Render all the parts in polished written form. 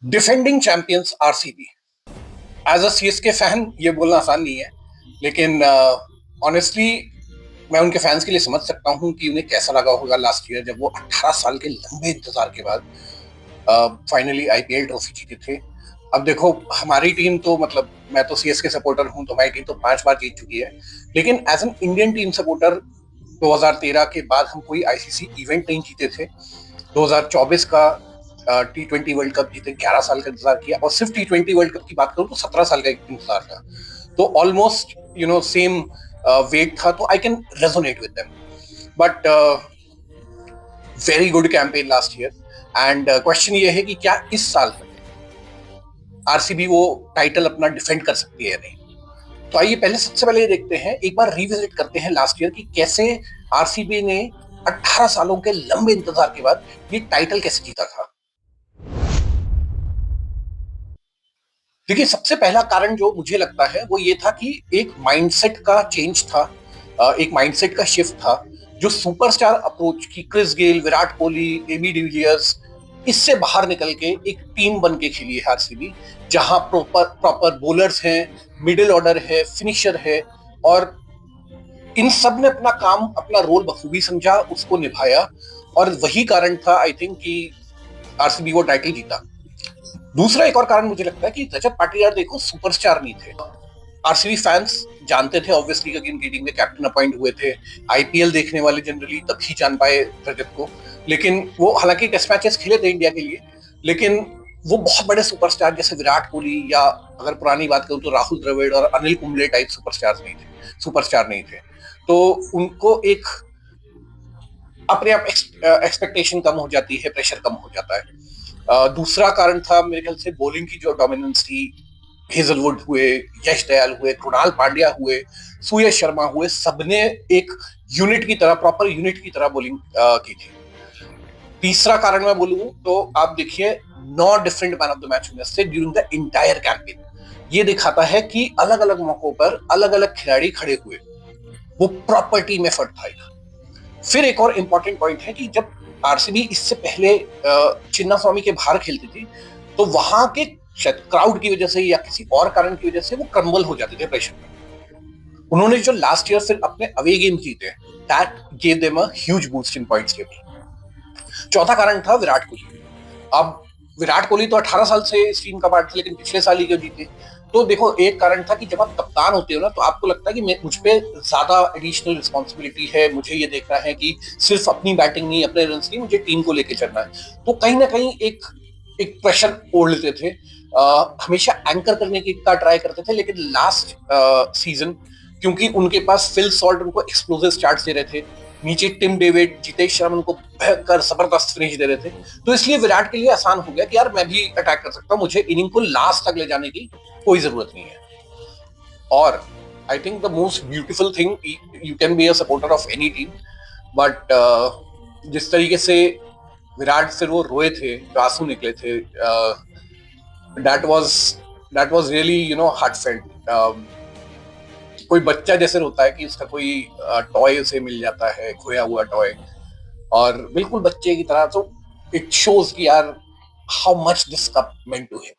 Defending champions RCB. As a CSK fan ये बोलना आसान नहीं है, लेकिन ऑनेस्टली मैं उनके फैंस के लिए समझ सकता हूँ कि उन्हें कैसा लगा होगा लास्ट ईयर जब वो 18 साल के लंबे इंतजार के बाद फाइनली आईपीएल ट्रॉफी जीते थे। अब देखो, हमारी टीम तो मतलब मैं तो सीएसके सपोर्टर हूं, तो हमारी टीम तो 5 बार जीत चुकी है। लेकिन as an Indian team supporter 2013 के बाद हम कोई आईसीसी इवेंट नहीं जीते थे। 2024 का T20 वर्ल्ड कप जीते, 11 साल का इंतजार किया, और सिर्फ T20 वर्ल्ड कप की बात करूं तो 17 साल का इंतजार था। तो ऑलमोस्ट सेम वेट था, तो I can resonate with them. But very good campaign last year. And question ये है कि क्या इस साल आरसीबी वो टाइटल अपना डिफेंड कर सकती है या नहीं। तो आइए पहले सबसे पहले ये देखते हैं, एक बार रिविजिट करते हैं लास्ट ईयर कि कैसे आरसीबी ने 18 सालों के लंबे इंतजार के बाद ये टाइटल कैसे जीता था। देखिए, सबसे पहला कारण जो मुझे लगता है वो ये था कि एक माइंडसेट का चेंज था, एक माइंडसेट का शिफ्ट था। जो सुपरस्टार अप्रोच की Chris Gayle, Virat Kohli, AB de Villiers, इससे बाहर निकल के एक टीम बन के खेली है आरसीबी, जहां प्रॉपर प्रॉपर बॉलर्स हैं, मिडिल ऑर्डर है, फिनिशर है, और इन सब ने अपना काम, अपना रोल बखूबी समझा, उसको निभाया, और वही कारण था आई थिंक कि आरसीबी वो टाइटल जीता। दूसरा एक और कारण मुझे लगता है कि रजत पाटीदार देखो सुपरस्टार नहीं थे। आरसीबी फैंस जानते थे ऑब्वियसली कि उनकी टीम के कैप्टन अपॉइंट हुए थे। आईपीएल देखने वाले जनरली तभी जान पाए रजत को। लेकिन वो हालांकि टेस्ट मैचेस खेले थे इंडिया के लिए, लेकिन वो बहुत बड़े सुपरस्टार जैसे विराट कोहली, या अगर पुरानी बात करूं तो राहुल द्रविड़ और अनिल कुंबले टाइप सुपरस्टार नहीं थे। तो उनको एक अपने आप एक्सपेक्टेशन कम हो जाती है, प्रेशर कम हो जाता है। दूसरा कारण था मेरे ख्याल से बॉलिंग की जो डोमिनेंस थी। हेजलवुड हुए, यश दयाल हुए, कृणाल पांड्या हुए, सूर्य शर्मा हुए, सबने एक यूनिट की तरह, प्रॉपर यूनिट की तरह बॉलिंग की थी। तीसरा कारण मैं बोलूं तो आप देखिए, 9 different man of the match winners थे ड्यूरिंग द इंटायर कैंपेन। ये दिखाता है कि अलग अलग मौकों पर अलग अलग खिलाड़ी खड़े हुए, वो प्रॉपर टीम एफर्ट था। फिर एक और इंपॉर्टेंट पॉइंट है कि जब आरसीबी इससे पहले चिन्ना स्वामी के बाहर खेलती थी, तो वहां के शायद क्राउड की वजह से या किसी और कारण की वजह से वो क्रम्बल हो जाते थे प्रेशर में। उन्होंने जो लास्ट ईयर फिर अपने अवे गेम जीते, that gave them a huge boost in points table. चौथा कारण था विराट कोहली। अब विराट कोहली तो 18 साल से इस टीम का पार्ट था, लेकिन पिछले साल ही क्यों जीते। तो देखो, एक कारण था कि जब आप कप्तान होते हो ना, तो आपको लगता है कि मुझ पे ज्यादा एडिशनल रिस्पॉन्सिबिलिटी है, मुझे ये देखना है कि सिर्फ अपनी बैटिंग नहीं, अपने रन नहीं, मुझे टीम को लेकर चलना है। तो कहीं ना कहीं एक एक प्रेशर ओढ़ लेते थे। हमेशा एंकर करने की का ट्राई करते थे, लेकिन लास्ट सीजन क्योंकि उनके पास फिल सॉल्ट उनको एक्सप्लोसिव स्टार्ट्स दे रहे थे, नीचे टिम डेविड, जितेश शर्मा उनको भयंकर जबरदस्त फिनिश दे रहे थे, तो इसलिए विराट के लिए आसान हो गया कि यार मैं भी अटैक कर सकता हूं, मुझे इनिंग को लास्ट तक ले जाने की कोई जरूरत नहीं है। और I think the most beautiful thing, you can be a supporter of any team, but जिस तरीके से विराट फिर वो रोए थे, जो आंसू निकले थे, that was that was really heartfelt. कोई बच्चा जैसे रोता है कि उसका कोई टॉय उसे मिल जाता है, खोया हुआ टॉय, और बिल्कुल बच्चे की तरह। तो इट शोज कि यार how much this cup meant to him.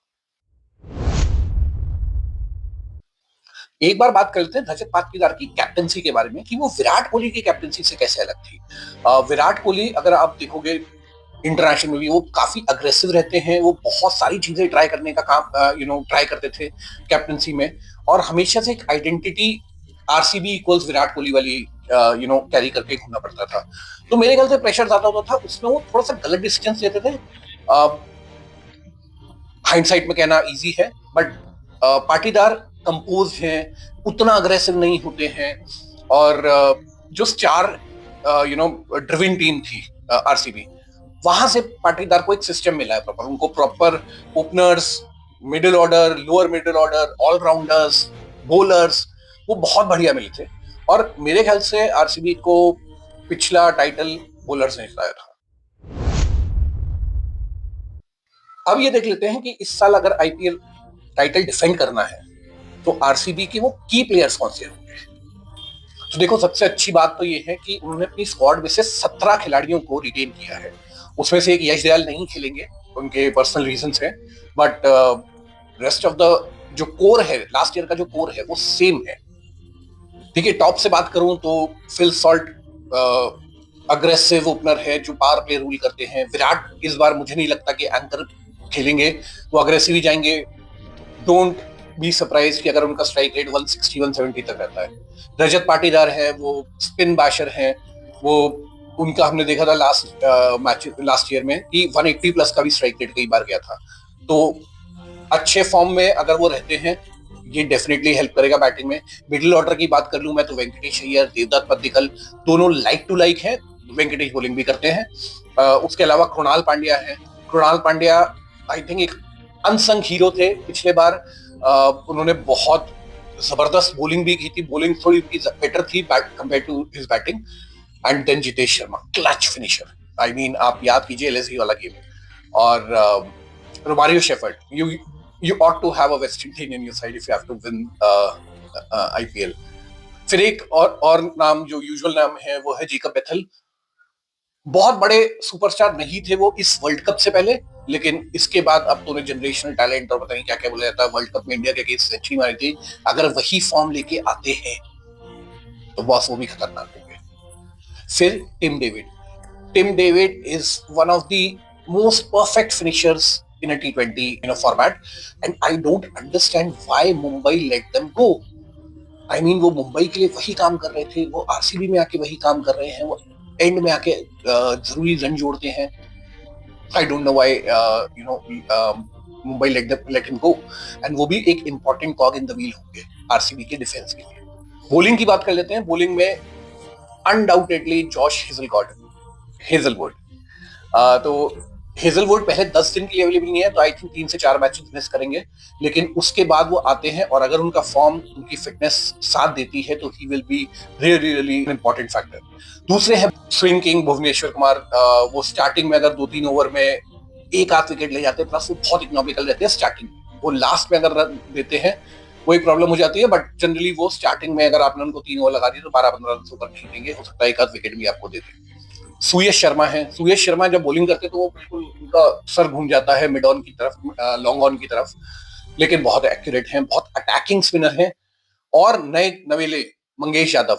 एक बार बात करते हैं रजत पाटीदार की कैप्टनसी के बारे में कि वो विराट कोहली की कैप्टनसी से कैसे अलग थी। विराट कोहली अगर आप देखोगे इंटरनेशनल में भी वो काफी अग्रेसिव रहते हैं, वो बहुत सारी चीजें ट्राई करने का काम ट्राई करते थे कैप्टनसी में, और हमेशा से एक identity RCB equals Virat Kohli वाली कैरी करके घूमना पड़ता था। तो मेरे ख्याल से प्रेशर ज्यादा होता था, उसमें वो थोड़ा सा गलत डिसीजन लेते थे। हाइंडसाइट में कहना इजी है, बट पाटीदार कंपोज हैं, उतना अग्रेसिव नहीं होते हैं, और जो स्टार ड्रिवन टीम थी आरसीबी, वहां से पाटीदार को एक सिस्टम मिला है प्रॉपर, उनको proper openers, middle order, lower middle order, allrounders, bowlers, वो बहुत बढ़िया मिले थे। और मेरे ख्याल से आरसीबी को पिछला टाइटल बॉलर्स ने जिताया था। अब ये देख लेते हैं कि इस साल अगर आईपीएल टाइटल डिफेंड करना है तो आरसीबी के वो की प्लेयर्स कौन से होंगे। तो देखो, सबसे अच्छी बात तो ये है कि उन्होंने अपनी स्क्वाड में से 17 खिलाड़ियों को रिटेन किया है। उसमें से एक यश दयाल नहीं खेलेंगे, उनके पर्सनल रीजंस हैं, बट रेस्ट ऑफ द जो कोर है, लास्ट ईयर का जो कोर है वो सेम है। ठीक है, टॉप से बात करूं तो फिल सॉल्ट अग्रेसिव ओपनर है जो पावर प्ले रूल करते हैं। विराट इस बार मुझे नहीं लगता कि एंकर खेलेंगे, वो अग्रेसिव ही जाएंगे। डोंट बी सरप्राइज कि अगर उनका स्ट्राइक रेट 160 170 तक रहता है। रजत पाटीदार है, वो स्पिन बैशर है, वो उनका हमने देखा था लास्ट ईयर में कि 180 प्लस का भी स्ट्राइक रेट कई बार गया था। तो अच्छे फॉर्म में अगर वो रहते हैं, ये डेफिनेटली हेल्प करेगा बैटिंग में। मिडिल ऑर्डर की बात कर लूं मैं तो वेंकटेश अय्यर, देवदत्त पद्दिकल दोनों लाइक टू लाइक हैं। वेंकटेश बॉलिंग भी करते हैं। उसके अलावा कृणाल पांड्या है। कृणाल पांड्या आई थिंक एक अनसंग हीरो थे पिछले बार। उन्होंने बहुत जबरदस्त बॉलिंग भी की थी, बॉलिंग थोड़ी बेटर थी compare to his batting. And then Jitesh Sharma, clutch finisher. I mean आप याद कीजिए एलएसजी वाला गेम। और Romario Shepherd, you ought to have a West Indian in your side if you have to win IPL. फिर एक और नाम जो यूजुअल नाम है वो है जेकब बेथल। बहुत बड़े सुपरस्टार नहीं थे वो इस वर्ल्ड कप से पहले, लेकिन इसके बाद अब तो उन्हें जनरेशनल टैलेंट और पता नहीं क्या क्या बोला जाता है। वर्ल्ड कप में इंडिया के अगेंस्ट सेंचुरी मारी थी। अगर वही फॉर्म लेके आते हैं तो बॉस वो भी खतरनाक होंगे। फिर Tim David is one of the most perfect finishers in a T20 format, and I don't understand why Mumbai let them go. I mean वो मुंबई के लिए वही काम कर रहे थे, वो आरसीबी में आके वही काम कर रहे हैं, वो एंड में आके जरूरी रन जोड़ते हैं। I don't know why Mumbai let him go, and वो भी एक important cog in the wheel होंगे आरसीबी के डिफेंस के लिए। बॉलिंग की बात कर लेते हैं। बॉलिंग में अनडाउटेडली जॉश हेजलवुड। तो हेजलवुड पहले 10 दिन के लिए अवेलेबल नहीं है, तो आई थिंक 3 से 4 मैचेस मिस करेंगे, लेकिन उसके बाद वो आते हैं और अगर उनका फॉर्म, उनकी फिटनेस साथ देती है तो he will be really important factor. दूसरे हैं स्विंग किंग भुवनेश्वर कुमार। वो स्टार्टिंग में अगर 2-3 ओवर में एक आध विकेट ले जाते हैं, प्लस वो बहुत इकोनॉमिकल रहते हैं स्टार्टिंग में। वो लास्ट में अगर रन देते हैं वो एक प्रॉब्लम हो जाती है, बट जनरली वो स्टार्टिंग में अगर आपने उनको 3 ओवर लगा दिए तो 12-15 रन से ऊपर खेलेंगे, हो सकता है एक आध विकेट भी आपको दे दें। सुयश शर्मा है। सुयश शर्मा जब बॉलिंग करते तो वो बिल्कुल उनका सर घूम जाता है मिड ऑन की तरफ, लॉन्ग ऑन की तरफ, लेकिन बहुत एक्यूरेट हैं, बहुत अटैकिंग स्पिनर हैं। और नए नवेले Mangesh Yadav,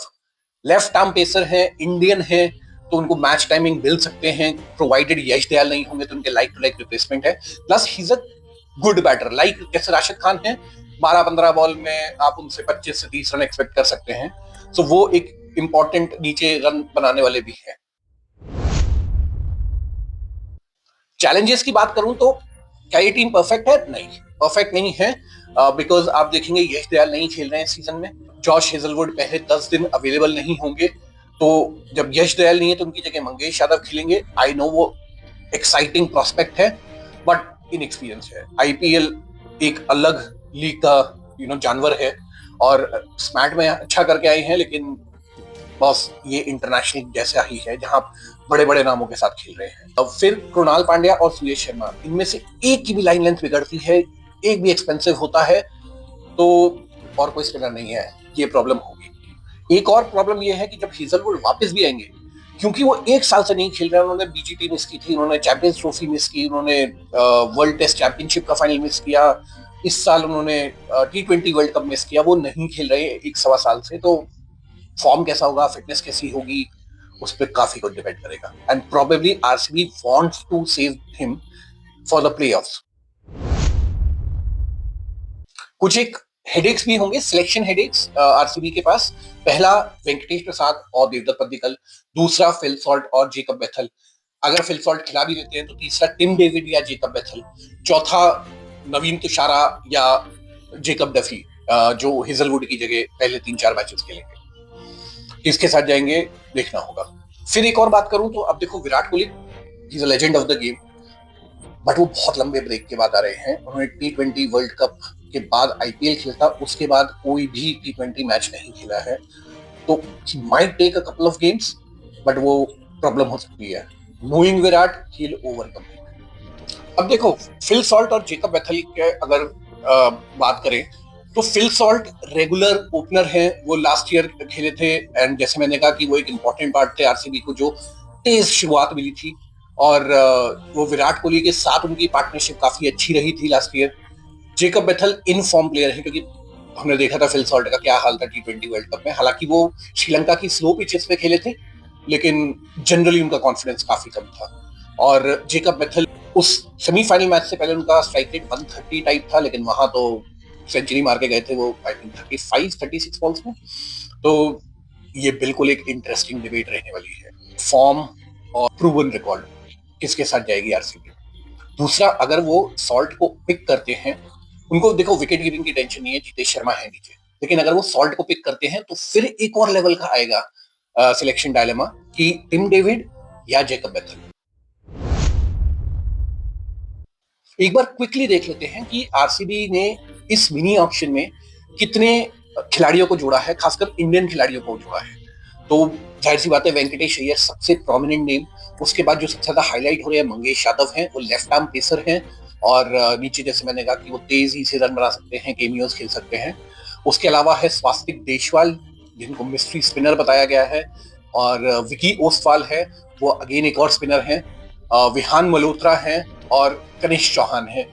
left arm pacer हैं, इंडियन हैं, तो उनको मैच टाइमिंग मिल सकते हैं प्रोवाइडेड यश दयाल नहीं होंगे तो उनके लाइक टू लाइक रिप्लेसमेंट है। Plus he is a good batter, like जैसे राशिद खान है। 12-15 बॉल में आप उनसे 25 से 30 रन एक्सपेक्ट कर सकते हैं। सो वो एक इंपॉर्टेंट नीचे रन बनाने वाले भी हैं। चैलेंजेस की बात करूं तो क्या ये टीम परफेक्ट है? नहीं, परफेक्ट नहीं है। बिकॉज आप देखेंगे यश दयाल नहीं खेल रहे हैं सीजन में। जॉश हेजलवुड पहले 10 दिन अवेलेबल नहीं होंगे, तो जब यश दयाल नहीं है तो उनकी जगह मंगेश यादव खेलेंगे। आई नो वो एक्साइटिंग प्रोस्पेक्ट है, बट इनएक्सपीरियंस है। आईपीएल एक अलग लीग का जानवर है, और स्मैट में अच्छा करके आए हैं, लेकिन बस ये इंटरनेशनल जैसा ही है जहां बड़े बड़े नामों के साथ खेल रहे हैं। अब फिर कृणाल पांड्या और सुयश शर्मा, इनमें से एक की भी लाइन लेंथ बिगड़ती है, एक भी एक्सपेंसिव होता है, तो और कोई स्पिनर नहीं है, ये प्रॉब्लम होगी। एक और प्रॉब्लम ये है कि जब हेजलवुड वापस भी आएंगे, क्योंकि वो 1 साल से नहीं खेल रहे हैं, उन्होंने बीजीटी मिस की थी, उन्होंने चैंपियंस ट्रॉफी मिस की, उन्होंने वर्ल्ड टेस्ट चैंपियनशिप का फाइनल मिस किया, इस साल उन्होंने T20 वर्ल्ड कप मिस किया, वो नहीं खेल रहे 1-1.25 साल से। तो फॉर्म कैसा होगा, फिटनेस कैसी होगी, उस पर काफी कुछ डिपेंड करेगा। And probably RCB wants to save him for the playoffs. कुछ एक हेडेक्स भी होंगे, सिलेक्शन हेडेक्स आरसीबी के पास। पहला वेंकटेश प्रसाद और देवदत्त पद्दिकल, दूसरा फिल सॉल्ट और जेकब बेथल। अगर फिल सॉल्ट खिला भी देते हैं तो तीसरा टिम डेविड या जेकब बेथल, चौथा नवीन तुषारा या जेकब डफी, जो हेजलवुड की जगह पहले 3-4 मैचेस खेलेंगे। किसके साथ जाएंगे देखना होगा। फिर एक और बात करूं तो अब देखो, विराट कोहली ही is a legend of the game, but वो बहुत लंबे ब्रेक के बाद आ रहे हैं। उन्होंने T20 वर्ल्ड कप के बाद आईपीएल खेला, उसके बाद कोई भी T20 मैच नहीं खेला है, तो he might take a couple of games, but वो प्रॉब्लम हो सकती है। Knowing Virat, he will overcome it. अब देखो, फिल सॉल्ट और जेकब बेथल के अगर बात करें तो फिल सॉल्ट रेगुलर ओपनर हैं, वो लास्ट ईयर खेले थे, एंड जैसे मैंने कहा कि वो एक इंपॉर्टेंट पार्ट थे आरसीबी को, जो तेज शुरुआत मिली थी और वो विराट कोहली के साथ उनकी पार्टनरशिप काफी अच्छी रही थी last year. Jacob Bethell in form player है, क्योंकि हमने देखा था फिल सॉल्ट का क्या हाल था T20 वर्ल्ड कप में। हालांकि वो श्रीलंका की स्लो पिचेस पे खेले थे, लेकिन जनरली उनका कॉन्फिडेंस काफी कम था। और जेकब बेथल उस सेमीफाइनल मैच से पहले उनका स्ट्राइक रेट 130 टाइप था, लेकिन वहां तो सेंचुरी मार के गए थे वो, आई थिंक 36 बॉल्स में। तो ये बिल्कुल एक इंटरेस्टिंग डिबेट रहने वाली है, फॉर्म और प्रूवन रिकॉर्ड किसके साथ जाएगी आरसीबी। दूसरा, अगर वो सॉल्ट को पिक करते हैं, उनको देखो विकेट कीपिंग की टेंशन नहीं है, जितेश शर्मा है नीचे, लेकिन अगर वो सॉल्ट को पिक करते हैं तो फिर एक और लेवल का आएगा सिलेक्शन डायलेमा कि टिम डेविड या जेकब बेथल। एक बार क्विकली देख लेते हैं कि आरसीबी ने इस मिनी ऑक्शन में कितने खिलाड़ियों को जोड़ा है, खासकर इंडियन खिलाड़ियों को जोड़ा है। तो जाहिर सी बात है, वेंकटेश अय्यर सबसे प्रोमिनेंट नेम। उसके बाद जो सबसे ज्यादा हाईलाइट हो रहे हैं मंगेश यादव हैं, वो लेफ्ट आर्म पेसर हैं, और नीचे जैसे मैंने कहा कि वो तेजी से रन बना सकते हैं, केमियोज खेल सकते हैं। उसके अलावा है स्वास्तिक देशवाल, जिनको मिस्ट्री स्पिनर बताया गया है, और विकी ओसवाल है, वो अगेन एक और स्पिनर हैं। विहान मल्होत्रा हैं, और कनिष्क चौहान है।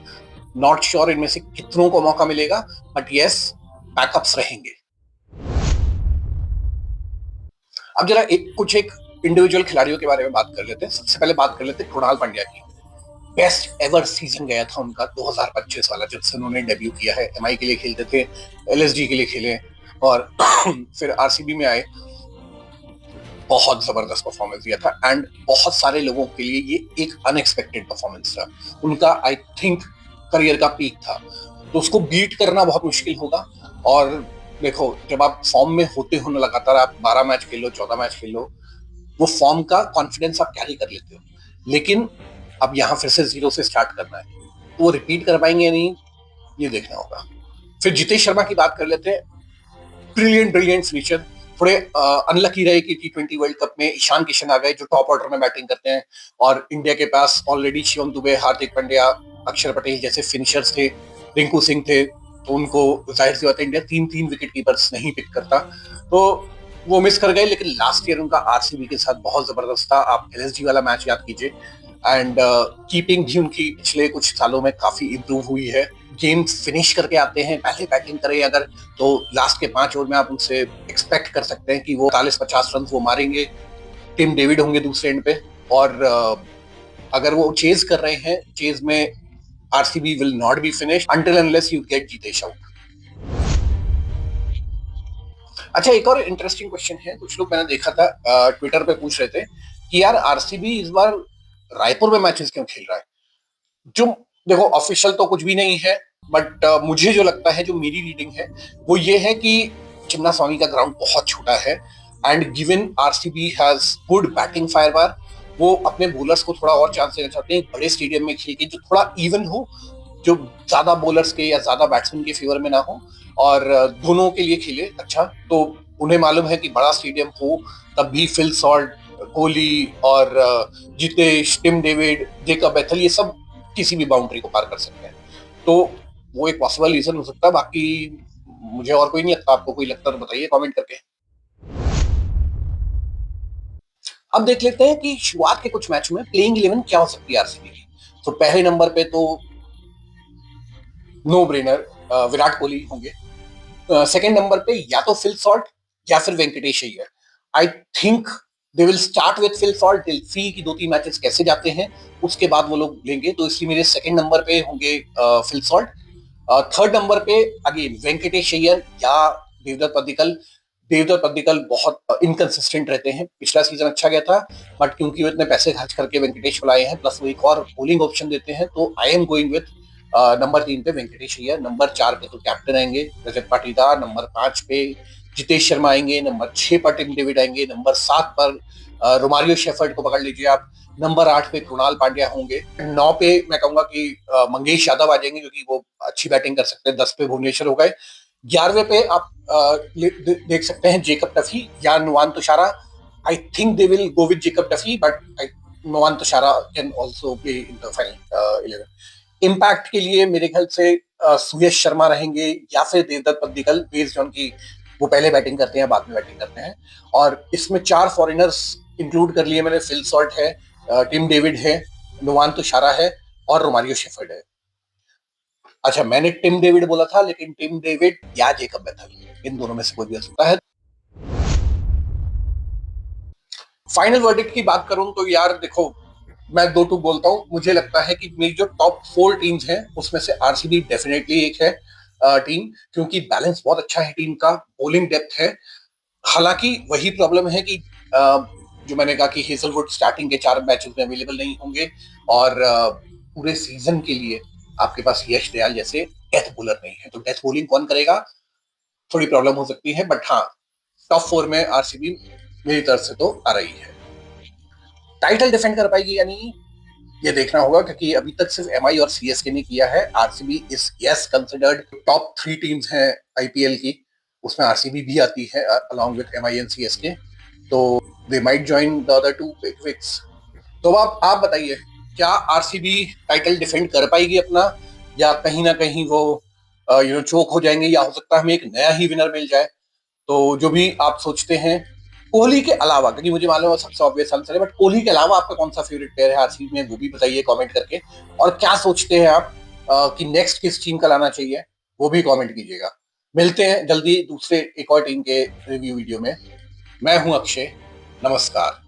नॉट श्योर इनमें से कितनों को मौका मिलेगा, बट यस, बैकअप्स रहेंगे। अब जरा एक इंडिविजुअल खिलाड़ियों के बारे में बात कर लेते हैं। सबसे पहले बात कर लेते हैं कृणाल पांड्या की। बेस्ट एवर सीजन गया था उनका 2025 वाला, जब से उन्होंने डेब्यू किया है। एमआई के लिए खेलते थे, एलएसजी के लिए खेले, और फिर आरसीबी में आए। बहुत जबरदस्त परफॉर्मेंस दिया था, एंड बहुत सारे लोगों के लिए ये एक अनएक्सपेक्टेड परफॉर्मेंस था। उनका आई थिंक करियर का पीक था, तो उसको बीट करना बहुत मुश्किल होगा। और देखो, जब आप फॉर्म में होते हो ना, लगातार आप 12 मैच खेलो, 14 मैच खेलो, वो फॉर्म का कॉन्फिडेंस आप कैरी कर लेते हो। लेकिन अब यहाँ फिर से जीरो से स्टार्ट करना है, तो वो रिपीट कर पाएंगे या नहीं, ये देखना होगा। फिर जितेश शर्मा की बात कर लेते हैं। Brilliant finisher. थोड़े अनलकी रहे कि T20 वर्ल्ड कप में ईशान किशन आ गए, जो टॉप ऑर्डर में बैटिंग करते हैं, और इंडिया के पास ऑलरेडी शिवम दुबे, हार्दिक पांड्या, अक्षर पटेल जैसे फिनिशर्स थे, रिंकू सिंह थे। तो उनको जाहिर सी बात है, इंडिया 3-3 विकेट कीपर्स नहीं पिक करता, तो वो मिस कर गए। लेकिन लास्ट ईयर उनका आरसीबी के साथ बहुत जबरदस्त था। आप एलएसजी वाला मैच याद कीजिए। एंड कीपिंग भी उनकी पिछले कुछ सालों में काफी इंप्रूव हुई है। गेम फिनिश करके आते हैं, पहले बैटिंग करें अगर, तो लास्ट के 5 ओवर में आप उनसे एक्सपेक्ट कर सकते हैं कि वो 40-50 रन वो मारेंगे। टिम डेविड होंगे दूसरे एंड पे, और अगर वो चेज कर रहे हैं, चेज में RCB will not be finish until unless you get Jitesh out. अच्छा, एक और इंटरेस्टिंग क्वेश्चन है। कुछ लोग मैंने देखा था ट्विटर पे पूछ रहे थे कि यार आरसीबी इस बार रायपुर में मैचेस क्यों खेल रहा है। जो देखो, ऑफिशियल तो कुछ भी नहीं है, बट मुझे जो लगता है, जो मेरी रीडिंग है, वो ये है कि चिन्ना स्वामी का ग्राउंड बहुत छोटा है, and given RCB has good batting firepower, वो अपने बॉलर्स को थोड़ा और चांस देना चाहते हैं बड़े स्टेडियम में खेल के, जो थोड़ा इवन हो, जो ज्यादा बॉलर्स के या ज्यादा बैट्समैन के फेवर में ना हो, और दोनों के लिए खेले। अच्छा, तो उन्हें मालूम है कि बड़ा स्टेडियम हो तब भी फिल सॉल्ट, कोहली और जितेश, टिम डेविड, जेकब बेथल, ये सब किसी भी बाउंड्री को पार कर सकते हैं। तो वो एक पॉसिबल रीजन हो सकता है। बाकी मुझे और कोई नहीं लगता। आपको कोई लगता तो बताइए कमेंट करके। अब देख लेते हैं कि शुरुआत के कुछ मैचों में प्लेइंग 11 क्या हो सकती है आरसीबी की। तो पहले नंबर पे तो नो ब्रेनर विराट कोहली होंगे। सेकंड नंबर पे या तो फिल सॉल्ट या फिर वेंकटेश अय्यर। आई think they will start with Phil Salt, दिल सी की 2-3 मैचेस कैसे जाते हैं, उसके बाद वो लोग लेंगे। तो इसलिए मेरे सेकंड नंबर पे होंगे फिल सॉल्ट। थर्ड नंबर पे अगेन वेंकटेश अय्यर या देवदत्त पद्दिकल। देवदत्त पद्दिकल बहुत इनकंसिस्टेंट रहते हैं। पिछला सीजन अच्छा गया था, बट क्योंकि वो इतने पैसे खर्च करके वेंकटेश को लाए हैं, प्लस वो एक और बोलिंग ऑप्शन देते हैं, तो I am going with number 3 पे वेंकटेश अय्यर। नंबर 4 पे तो कैप्टन आएंगे रजत पाटीदार। नंबर 5 पे जितेश शर्मा आएंगे। नंबर 6 पर टिम डेविड आएंगे। नंबर 7 पर रोमारियो शेफर्ड को पकड़ लीजिए आप। नंबर 8 पे कृणाल पांड्या होंगे। 9 पे मैं कहूंगा कि मंगेश यादव आ जाएंगे, क्योंकि वो अच्छी बैटिंग कर सकते हैं। 10 पे भुवनेश्वर हो गए। 11वें पे आप देख सकते हैं जेकब टफी या Nuwan Thushara. I think they will go with Jacob Duffy, but Nuwan Thushara can also play in the final 11। Impact के लिए मेरे ख्याल से सुयश शर्मा रहेंगे या फिर देवदत्त पद्दिकल, बेस्ड ऑन की वो पहले बैटिंग करते हैं बाद में बैटिंग करते हैं। और इसमें 4 फॉरेनर्स इंक्लूड कर लिए मैंने। फिल सॉल्ट है, टिम डेविड है, नुवान तुषारा है और रोमारियो शेफर्ड है। अच्छा, मैंने टिम डेविड बोला था, लेकिन टिम डेविड या जेकब बेथल, इन दोनों में से कोई भी हो सकता है। फाइनल वर्डिक्ट की बात करूं तो यार देखो, मैं दो टू बोलता हूं। मुझे लगता है कि मेरी जो टॉप 4 टीम्स हैं उसमें से आरसीबी डेफिनेटली एक है टीम, क्योंकि बैलेंस बहुत अच्छा है टीम का, बॉलिंग डेप्थ है। हालांकि वही प्रॉब्लम है कि जो मैंने कहा कि हेजलवुड स्टार्टिंग के 4 मैचेस में अवेलेबल नहीं होंगे, और पूरे सीजन के लिए आपके पास यश दयाल जैसे डेथ बॉलर नहीं है, तो डेथ बॉलिंग कौन करेगा, थोड़ी प्रॉब्लम हो सकती है। बट हाँ, टॉप 4 में आरसीबी मेरी तरफ से तो आ रही है। टाइटल डिफेंड कर पाएगी या नहीं, ये देखना होगा, क्योंकि अभी तक सिर्फ एमआई और सीएसके ने किया है। RCB is yes considered top 3 teams हैं आईपीएल की, उसमें आरसीबी भी आती है along with MI and CSK, तो they might join the other two big wigs. तो आप बताइए, क्या आरसीबी टाइटल डिफेंड कर पाएगी अपना, या कहीं ना कहीं वो चोक हो जाएंगे, या हो सकता है हमें एक नया ही विनर मिल जाए। तो जो भी आप सोचते हैं, कोहली के अलावा, क्योंकि मुझे मालूम है सबसे ऑब्वियस आंसर है, बट कोहली के अलावा आपका कौन सा फेवरेट प्लेयर है आरसीबी में, वो भी बताइए कमेंट करके। और क्या सोचते हैं आप कि नेक्स्ट किस टीम का लाना चाहिए, वो भी कमेंट कीजिएगा। मिलते हैं जल्दी दूसरे एक और टीम के रिव्यू वीडियो में। मैं हूं अक्षय, नमस्कार।